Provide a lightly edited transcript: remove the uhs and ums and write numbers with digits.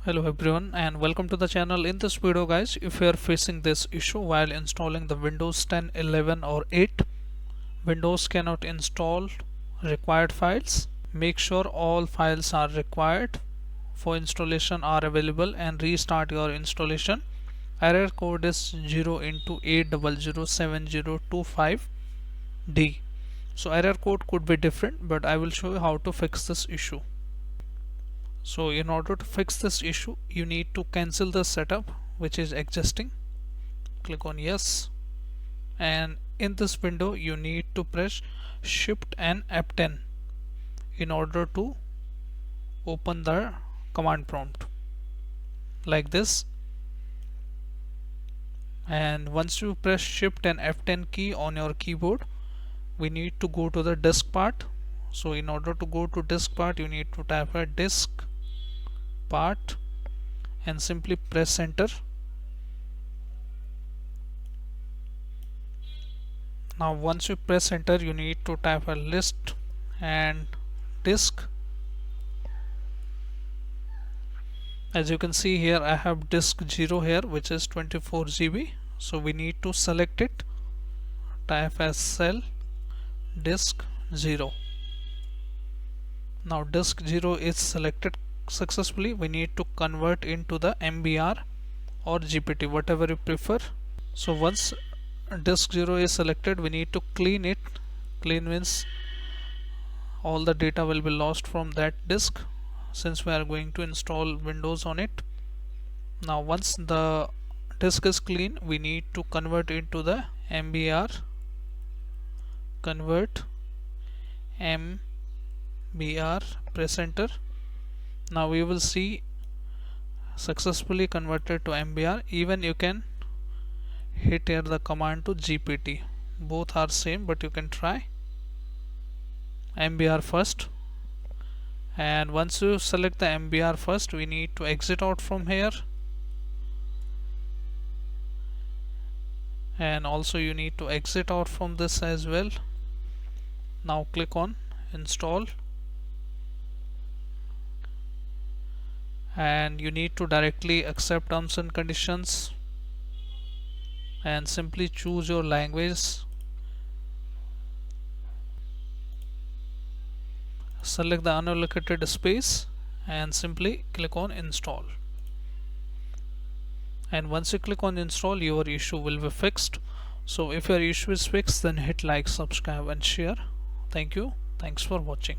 Hello everyone and welcome to the channel. In this video guys, if you are facing this issue while installing the Windows 10, 11 or 8, Windows cannot install required files. Make sure all files are required for installation are available and restart your installation. Error code is 0x8007025D. So error code could be different, but I will show you how to fix this issue. So in order to fix this issue, you need to cancel the setup which is existing. Click on yes, and in this window you need to press Shift and F10 in order to open the command prompt like this. And once you press Shift and F10 key on your keyboard, we need to go to the disk part. So in order to go to disk part, you need to type a disk part and simply press enter. Now once you press enter, you need to type a list and disk. As you can see here, I have disk 0 here, which is 24 GB. So we need to select it, type as cell disk 0. Now disk 0 is selected successfully. We need to convert into the MBR or GPT, whatever you prefer. So once disk 0 is selected, we need to clean it. Clean means all the data will be lost from that disk since we are going to install Windows on it. Now once the disk is clean, we need to convert into the MBR. Convert MBR, press enter. Now we will see successfully converted to MBR. Even you can hit here the command to GPT. Both are same, but you can try MBR first. And once you select the MBR first, we need to exit out from here. And also you need to exit out from this as well. Now click on install. And you need to directly accept terms and conditions and simply choose your language. Select the unallocated space and simply click on install. And once you click on install, your issue will be fixed. So if your issue is fixed, then hit like, subscribe and share. Thank you. Thanks for watching.